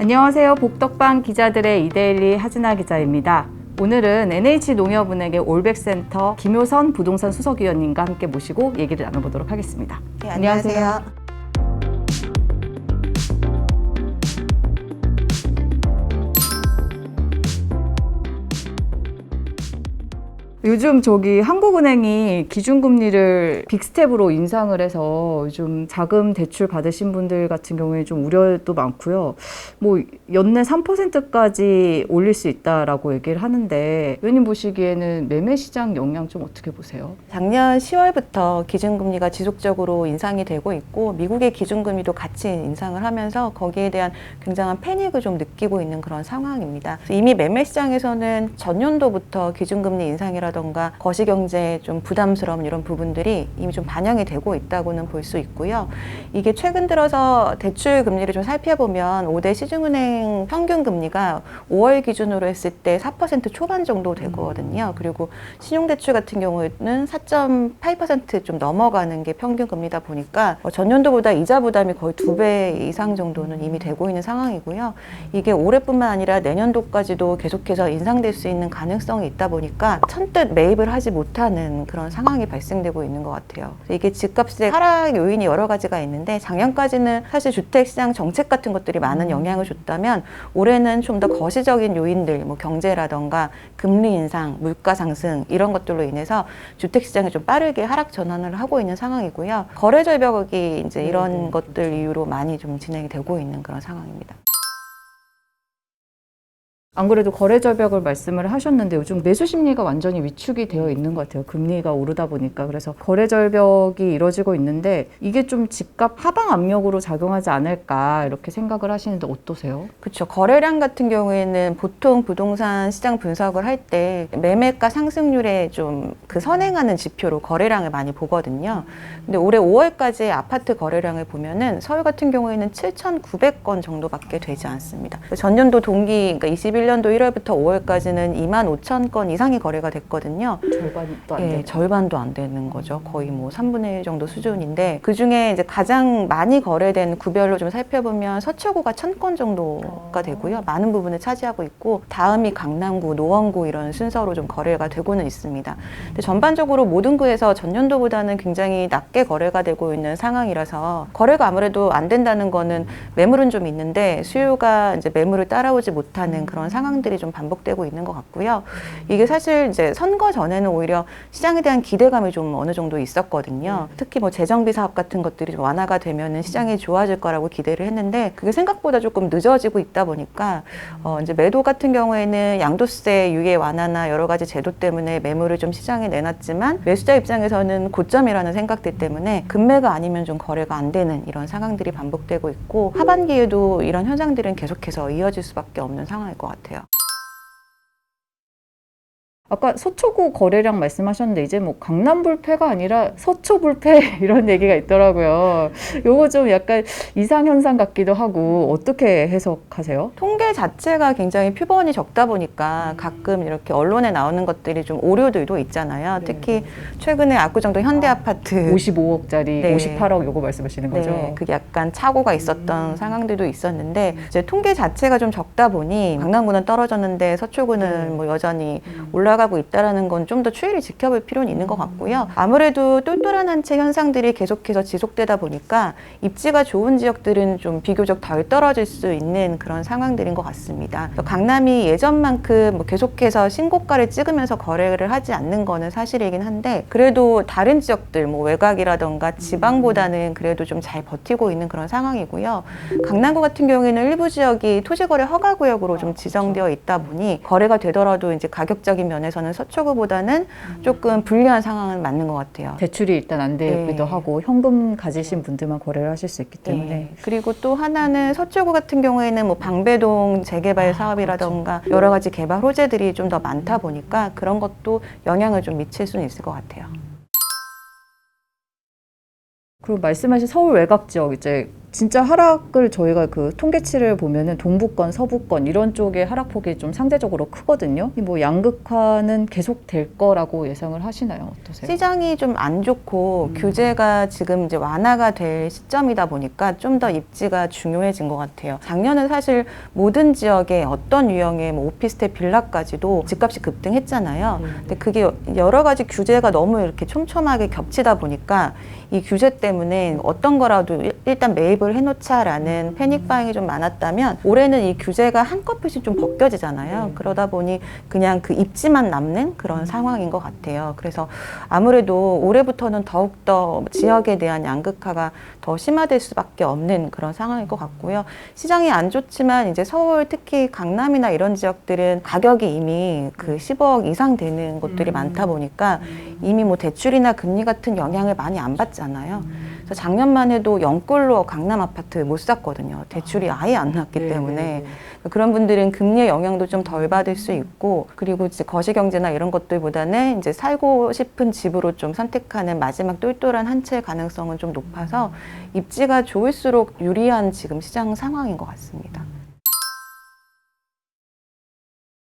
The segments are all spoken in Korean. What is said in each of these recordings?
안녕하세요. 복덕방 기자들의 이데일리 하진아 기자입니다. 오늘은 NH농협은행의 올백센터 김효선 부동산 수석위원님과 함께 모시고 얘기를 나눠보도록 하겠습니다. 네, 안녕하세요. 요즘 한국은행이 기준금리를 빅스텝으로 인상을 해서 요즘 자금 대출 받으신 분들 같은 경우에 좀 우려도 많고요. 연내 3%까지 올릴 수 있다라고 얘기를 하는데, 위원님 보시기에는 매매 시장 영향 좀 어떻게 보세요? 작년 10월부터 기준금리가 지속적으로 인상이 되고 있고, 미국의 기준금리도 같이 인상을 하면서 거기에 대한 굉장한 패닉을 좀 느끼고 있는 그런 상황입니다. 이미 매매 시장에서는 전년도부터 기준금리 인상이라든가 거시경제에 좀 부담스러운 이런 부분들이 이미 좀 반영이 되고 있다고는 볼 수 있고요. 이게 최근 들어서 대출 금리를 좀 살펴보면 5대 시중은행 평균 금리가 5월 기준으로 했을 때 4% 초반 정도 되거든요. 그리고 신용대출 같은 경우에는 4.8% 좀 넘어가는 게 평균 금리다 보니까 전년도보다 이자 부담이 거의 2배 이상 정도는 이미 되고 있는 상황이고요. 이게 올해뿐만 아니라 내년도까지도 계속해서 인상될 수 있는 가능성이 있다 보니까 선뜻 매입을 하지 못하는 그런 상황이 발생되고 있는 것 같아요. 이게 집값의 하락 요인이 여러 가지가 있는데, 작년까지는 사실 주택시장 정책 같은 것들이 많은 영향을 줬다면 올해는 좀 더 거시적인 요인들, 경제라던가 금리 인상, 물가 상승 이런 것들로 인해서 주택시장이 좀 빠르게 하락 전환을 하고 있는 상황이고요. 거래 절벽이 이제 이런 것들 이유로 많이 좀 진행이 되고 있는 그런 상황입니다. 안 그래도 거래 절벽을 말씀을 하셨는데, 요즘 매수 심리가 완전히 위축이 되어 있는 것 같아요. 금리가 오르다 보니까. 그래서 거래 절벽이 이루어지고 있는데, 이게 좀 집값 하방 압력으로 작용하지 않을까 이렇게 생각을 하시는데 어떠세요? 그렇죠. 거래량 같은 경우에는 보통 부동산 시장 분석을 할 때 매매가 상승률에 좀 선행하는 지표로 거래량을 많이 보거든요. 근데 올해 5월까지 아파트 거래량을 보면은 서울 같은 경우에는 7,900건 정도밖에 되지 않습니다. 전년도 동기, 그러니까 21년도 1월부터 5월까지는 25,000건 이상이 거래가 됐거든요. 절반도 안 되는. 절반도 안 되는 거죠. 거의 3분의 1 정도 수준인데, 그 중에 이제 가장 많이 거래된 구별로 좀 살펴보면 서초구가 1,000건 정도가 되고요. 많은 부분을 차지하고 있고, 다음이 강남구, 노원구 이런 순서로 좀 거래가 되고는 있습니다. 근데 전반적으로 모든 구에서 전년도보다는 굉장히 낮게 거래가 되고 있는 상황이라서, 거래가 아무래도 안 된다는 거는 매물은 좀 있는데 수요가 이제 매물을 따라오지 못하는 그런 상황들이 좀 반복되고 있는 것 같고요. 이게 사실 이제 선거 전에는 오히려 시장에 대한 기대감이 좀 어느 정도 있었거든요. 특히 재정비 사업 같은 것들이 좀 완화가 되면은 시장이 좋아질 거라고 기대를 했는데, 그게 생각보다 조금 늦어지고 있다 보니까 이제 매도 같은 경우에는 양도세 유예 완화나 여러 가지 제도 때문에 매물을 좀 시장에 내놨지만, 매수자 입장에서는 고점이라는 생각들 때문에 급매가 아니면 좀 거래가 안 되는 이런 상황들이 반복되고 있고, 하반기에도 이런 현상들은 계속해서 이어질 수밖에 없는 상황일 것 같아요. 아까 서초구 거래량 말씀하셨는데, 이제 강남 불패가 아니라 서초 불패 이런 얘기가 있더라고요. 요거 좀 약간 이상현상 같기도 하고, 어떻게 해석하세요? 통계 자체가 굉장히 표본이 적다 보니까 가끔 이렇게 언론에 나오는 것들이 좀 오류들도 있잖아요. 특히 최근에 압구정동 현대아파트 55억짜리 네. 58억 요거 말씀하시는 거죠? 네, 그게 약간 착오가 있었던 상황들도 있었는데, 이제 통계 자체가 좀 적다 보니 강남구는 떨어졌는데 서초구는 여전히 올라가고 있다라는 건 좀 더 추이를 지켜볼 필요는 있는 것 같고요. 아무래도 똘똘한 한 채 현상들이 계속해서 지속되다 보니까 입지가 좋은 지역들은 좀 비교적 덜 떨어질 수 있는 그런 상황들인 것 같습니다. 강남이 예전만큼 계속해서 신고가를 찍으면서 거래를 하지 않는 거는 사실이긴 한데, 그래도 다른 지역들 외곽이라던가 지방보다는 그래도 좀 잘 버티고 있는 그런 상황이고요. 강남구 같은 경우에는 일부 지역이 토지거래 허가구역으로 좀 지정되어 있다 보니 거래가 되더라도 이제 가격적인 면에서는 서초구보다는 조금 불리한 상황은 맞는 것 같아요. 대출이 일단 안 되기도 하고 현금 가지신 분들만 거래를 하실 수 있기 때문에. 네. 그리고 또 하나는 서초구 같은 경우에는 방배동 재개발 사업이라던가 그렇죠. 여러 가지 개발 호재들이 좀 더 많다 보니까 그런 것도 영향을 좀 미칠 수는 있을 것 같아요. 그리고 말씀하신 서울 외곽 지역, 이제 진짜 하락을 저희가 그 통계치를 보면은 동부권, 서부권 이런 쪽의 하락폭이 좀 상대적으로 크거든요. 뭐 양극화는 계속 될 거라고 예상을 하시나요? 어떠세요? 시장이 좀 안 좋고 규제가 지금 이제 완화가 될 시점이다 보니까 좀 더 입지가 중요해진 것 같아요. 작년은 사실 모든 지역에 어떤 유형의 뭐 오피스텔 빌라까지도 집값이 급등했잖아요. 근데 그게 여러 가지 규제가 너무 이렇게 촘촘하게 겹치다 보니까 이 규제 때문에 어떤 거라도 일단 매입을 해놓자라는 패닉바잉이 좀 많았다면 올해는 이 규제가 한꺼번씩 좀 벗겨지잖아요. 그러다 보니 그냥 그 입지만 남는 그런 상황인 것 같아요. 그래서 아무래도 올해부터는 더욱더 지역에 대한 양극화가 더 심화될 수밖에 없는 그런 상황일 것 같고요. 시장이 안 좋지만 이제 서울 특히 강남이나 이런 지역들은 가격이 이미 그 10억 이상 되는 곳들이 많다 보니까 이미 뭐 대출이나 금리 같은 영향을 많이 안 받잖아요. 그래서 작년만 해도 영골로 강남 아파트 못 샀거든요. 대출이 아예 안 났기 때문에. 그런 분들은 금리의 영향도 좀 덜 받을 수 있고, 그리고 이제 거시경제나 이런 것들보다는 이제 살고 싶은 집으로 좀 선택하는 마지막 똘똘한 한 채 가능성은 좀 높아서 입지가 좋을수록 유리한 지금 시장 상황인 것 같습니다.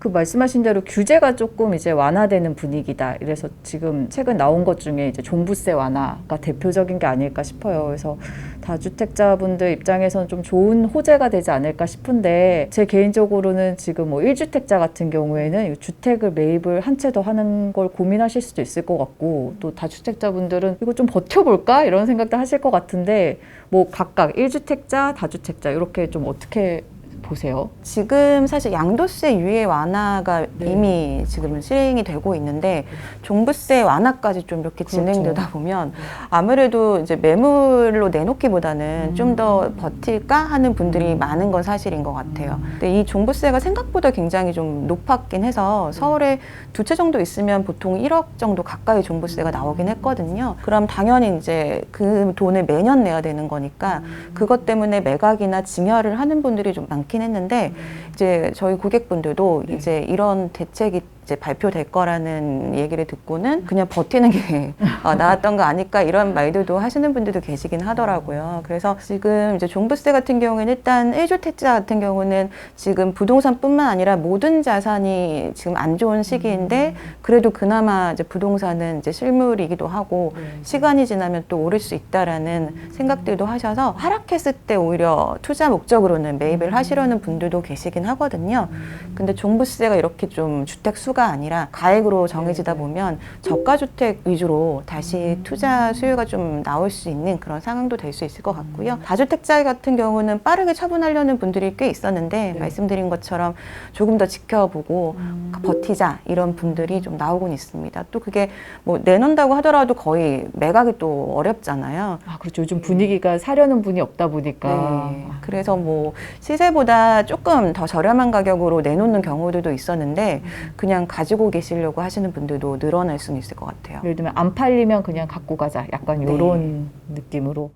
그 말씀하신 대로 규제가 조금 이제 완화되는 분위기다. 이래서 지금 최근 나온 것 중에 이제 종부세 완화가 대표적인 게 아닐까 싶어요. 그래서 다주택자분들 입장에서는 좀 좋은 호재가 되지 않을까 싶은데, 제 개인적으로는 지금 뭐 1주택자 같은 경우에는 주택을 매입을 한 채 더 하는 걸 고민하실 수도 있을 것 같고, 또 다주택자분들은 이거 좀 버텨볼까? 이런 생각도 하실 것 같은데, 뭐 각각 1주택자, 다주택자 이렇게 좀 어떻게 보세요? 지금 사실 양도세 유예 완화가 이미 지금은 실행이 되고 있는데 종부세 완화까지 좀 이렇게 진행되다 보면 아무래도 이제 매물로 내놓기보다는 좀 더 버틸까 하는 분들이 많은 건 사실인 것 같아요. 근데 이 종부세가 생각보다 굉장히 좀 높았긴 해서 서울에 두 채 정도 있으면 보통 1억 정도 가까이 종부세가 나오긴 했거든요. 그럼 당연히 이제 그 돈을 매년 내야 되는 거니까 그것 때문에 매각이나 증여를 하는 분들이 좀 많긴 했는데, 이제 저희 고객분들도 이제 이런 대책이 이제 발표될 거라는 얘기를 듣고는 그냥 버티는 게 나았던 거 아닐까 이런 말들도 하시는 분들도 계시긴 하더라고요. 그래서 지금 이제 종부세 같은 경우에는 일단 1주택자 같은 경우는 지금 부동산뿐만 아니라 모든 자산이 지금 안 좋은 시기인데 그래도 그나마 이제 부동산은 이제 실물이기도 하고 시간이 지나면 또 오를 수 있다라는 생각들도 하셔서 하락했을 때 오히려 투자 목적으로는 매입을 하시려는 분들도 계시긴 하거든요. 근데 종부세가 이렇게 좀 주택 수가 아니라 가액으로 정해지다 보면 저가주택 위주로 다시 투자 수요가 좀 나올 수 있는 그런 상황도 될 수 있을 것 같고요. 다주택자 같은 경우는 빠르게 처분하려는 분들이 꽤 있었는데 말씀드린 것처럼 조금 더 지켜보고 버티자 이런 분들이 좀 나오곤 있습니다. 또 그게 뭐 내놓는다고 하더라도 거의 매각이 또 어렵잖아요. 아, 그렇죠. 요즘 분위기가 사려는 분이 없다 보니까. 네. 그래서 뭐 시세보다 조금 더 저렴한 가격으로 내놓는 경우들도 있었는데 그냥 가지고 계시려고 하시는 분들도 늘어날 수는 있을 것 같아요. 예를 들면 안 팔리면 그냥 갖고 가자. 약간 이런 느낌으로.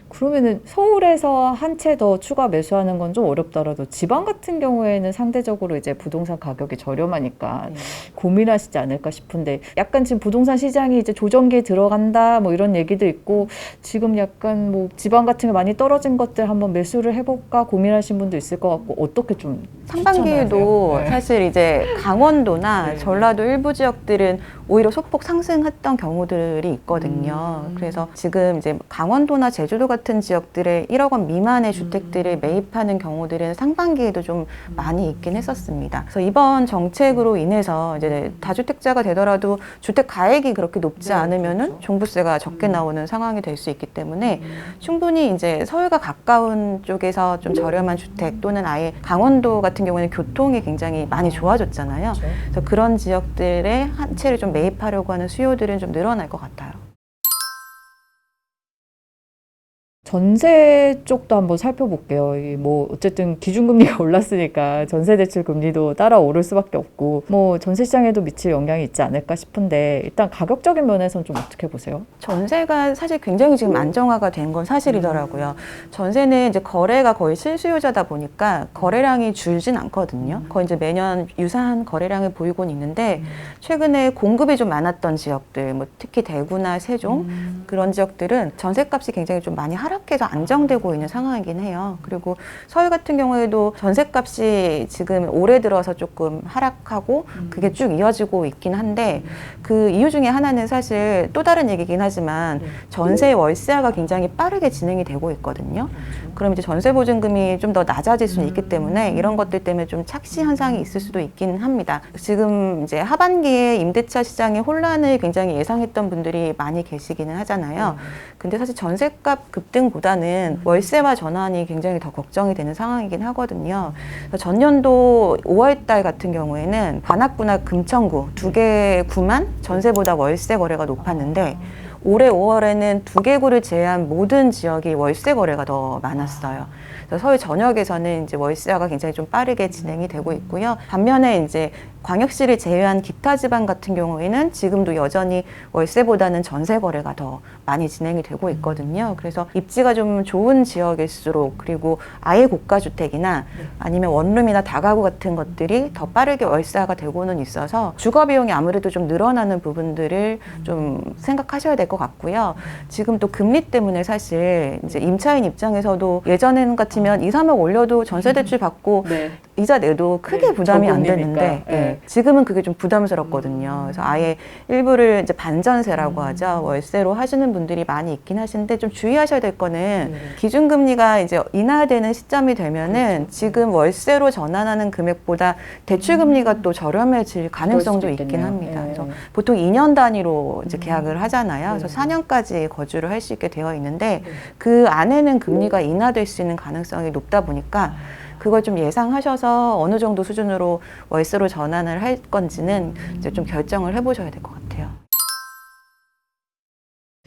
그러면은 서울에서 한 채 더 추가 매수하는 건 좀 어렵더라도 지방 같은 경우에는 상대적으로 이제 부동산 가격이 저렴하니까 고민하시지 않을까 싶은데, 약간 지금 부동산 시장이 이제 조정기에 들어간다 뭐 이런 얘기도 있고, 지금 약간 뭐 지방 같은 게 많이 떨어진 것들 한번 매수를 해볼까 고민하신 분도 있을 것 같고, 어떻게 좀 상반기에도 추천하세요? 사실 이제 강원도나 전라도 일부 지역들은 오히려 소폭 상승했던 경우들이 있거든요. 그래서 지금 이제 강원도나 제주도 같은 지역들의 1억 원 미만의 주택들을 매입하는 경우들은 상반기에도 좀 많이 있긴 했었습니다. 그래서 이번 정책으로 인해서 이제 다주택자가 되더라도 주택 가액이 그렇게 높지 않으면은 종부세가 적게 나오는 상황이 될 수 있기 때문에 충분히 이제 서울과 가까운 쪽에서 좀 저렴한 주택 또는 아예 강원도 같은 경우에는 교통이 굉장히 많이 좋아졌잖아요. 그래서 그런 지역들의 한 채를 좀 매입하려고 하는 수요들은 좀 늘어날 것 같아요. 전세 쪽도 한번 살펴볼게요. 뭐 어쨌든 기준금리가 올랐으니까 전세 대출 금리도 따라 오를 수밖에 없고 뭐 전세 시장에도 미칠 영향이 있지 않을까 싶은데 일단 가격적인 면에서는 좀 어떻게 보세요? 전세가 사실 굉장히 지금 안정화가 된 건 사실이더라고요. 전세는 이제 거래가 거의 실수요자다 보니까 거래량이 줄진 않거든요. 거의 이제 매년 유사한 거래량을 보이곤 있는데 최근에 공급이 좀 많았던 지역들, 뭐 특히 대구나 세종 그런 지역들은 전세값이 굉장히 좀 많이 하락해서 안정되고 있는 상황이긴 해요. 그리고 서울 같은 경우에도 전세값이 지금 올해 들어서 조금 하락하고 그게 쭉 이어지고 있긴 한데 그 이유 중에 하나는 사실 또 다른 얘기긴 하지만 전세 월세화가 굉장히 빠르게 진행이 되고 있거든요. 그럼 이제 전세보증금이 좀 더 낮아질 수는 있기 때문에 이런 것들 때문에 좀 착시 현상이 있을 수도 있긴 합니다. 지금 이제 하반기에 임대차 시장의 혼란을 굉장히 예상했던 분들이 많이 계시기는 하잖아요. 근데 사실 전세값 급등보다는 월세화 전환이 굉장히 더 걱정이 되는 상황이긴 하거든요. 그래서 전년도 5월 달 같은 경우에는 관악구나 금천구 두 개 구만 전세보다 월세 거래가 높았는데 올해 5월에는 두 개 구를 제외한 모든 지역이 월세 거래가 더 많았어요. 그래서 서울 전역에서는 이제 월세화가 굉장히 좀 빠르게 진행이 되고 있고요. 반면에 이제 광역시를 제외한 기타 지방 같은 경우에는 지금도 여전히 월세보다는 전세 거래가 더 많이 진행이 되고 있거든요. 그래서 입지가 좀 좋은 지역일수록 그리고 아예 고가 주택이나 아니면 원룸이나 다가구 같은 것들이 더 빠르게 월세화가 되고는 있어서 주거 비용이 아무래도 좀 늘어나는 부분들을 좀 생각하셔야 될 것 같고요. 지금 또 금리 때문에 사실 이제 임차인 입장에서도 예전에는 같으면 2, 3억 올려도 전세 대출 받고 이자 내도 크게 부담이 안 되는데 지금은 그게 좀 부담스럽거든요. 그래서 아예 일부를 이제 반전세라고 하죠. 월세로 하시는 분들이 많이 있긴 하신데 좀 주의하셔야 될 거는 기준금리가 이제 인하되는 시점이 되면은 지금 월세로 전환하는 금액보다 대출금리가 또 저렴해질 가능성도 있긴 합니다. 그래서 보통 2년 단위로 이제 계약을 하잖아요. 그래서 4년까지 거주를 할 수 있게 되어 있는데 그 안에는 금리가 인하될 수 있는 가능성이 높다 보니까 그걸 좀 예상하셔서 어느 정도 수준으로 월세로 전환을 할 건지는 이제 좀 결정을 해보셔야 될 것 같아요.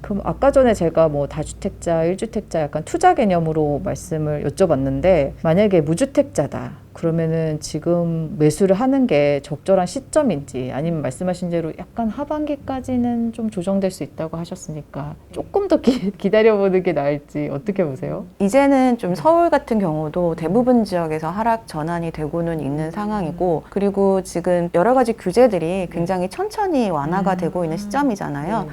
그럼 아까 전에 제가 뭐 다주택자, 1주택자 약간 투자 개념으로 말씀을 여쭤봤는데 만약에 무주택자다. 그러면은 지금 매수를 하는 게 적절한 시점인지 아니면 말씀하신 대로 약간 하반기까지는 좀 조정될 수 있다고 하셨으니까 조금 더 기다려보는 게 나을지 어떻게 보세요? 이제는 좀 서울 같은 경우도 대부분 지역에서 하락 전환이 되고는 있는 상황이고 그리고 지금 여러 가지 규제들이 굉장히 천천히 완화가 되고 있는 시점이잖아요.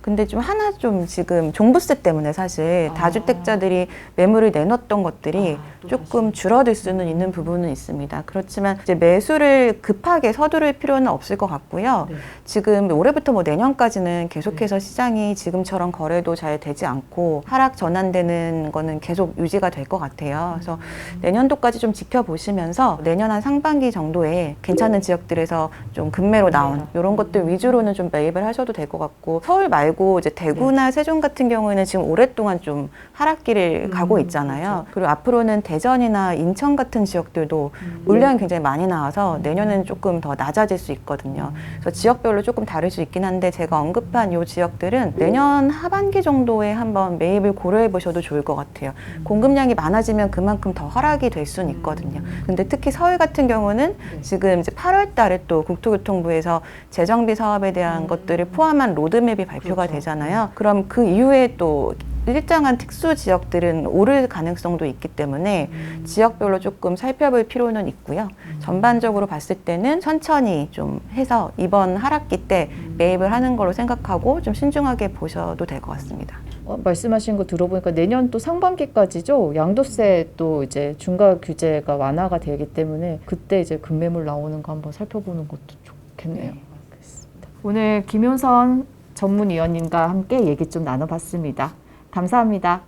근데 좀 하나 좀 지금 종부세 때문에 사실 다주택자들이 매물을 내놨던 것들이 조금 줄어들 수는 있는 부분은 있습니다. 그렇지만 이제 매수를 급하게 서두를 필요는 없을 것 같고요. 지금 올해부터 뭐 내년까지는 계속해서 시장이 지금처럼 거래도 잘 되지 않고 하락 전환되는 거는 계속 유지가 될 것 같아요. 그래서 내년도까지 좀 지켜보시면서 내년 한 상반기 정도에 괜찮은 지역들에서 좀 급매로 나온 이런 것들 위주로는 좀 매입을 하셔도 될 것 같고 서울 말고 이제 대구나 세종 같은 경우에는 지금 오랫동안 좀 하락기를 가고 있잖아요. 그리고 앞으로는 대전이나 인천 같은 지역들도 물량이 굉장히 많이 나와서 내년에는 조금 더 낮아질 수 있거든요. 그래서 지역별로 조금 다를 수 있긴 한데 제가 언급한 이 지역들은 내년 하반기 정도에 한번 매입을 고려해 보셔도 좋을 것 같아요. 공급량이 많아지면 그만큼 더 하락이 될 수는 있거든요. 근데 특히 서울 같은 경우는 지금 이제 8월 달에 또 국토교통부에서 재정비 사업에 대한 것들을 포함한 로드맵이 발표가 되잖아요. 그럼 그 이후에 또 일정한 특수 지역들은 오를 가능성도 있기 때문에 지역별로 조금 살펴볼 필요는 있고요. 전반적으로 봤을 때는 천천히 좀 해서 이번 하락기 때 매입을 하는 걸로 생각하고 좀 신중하게 보셔도 될 것 같습니다. 말씀하신 거 들어보니까 내년 또 상반기까지죠. 양도세 또 이제 중과 규제가 완화가 되기 때문에 그때 이제 급매물 나오는 거 한번 살펴보는 것도 좋겠네요. 알겠습니다. 오늘 김효선 전문위원님과 함께 얘기 좀 나눠봤습니다. 감사합니다.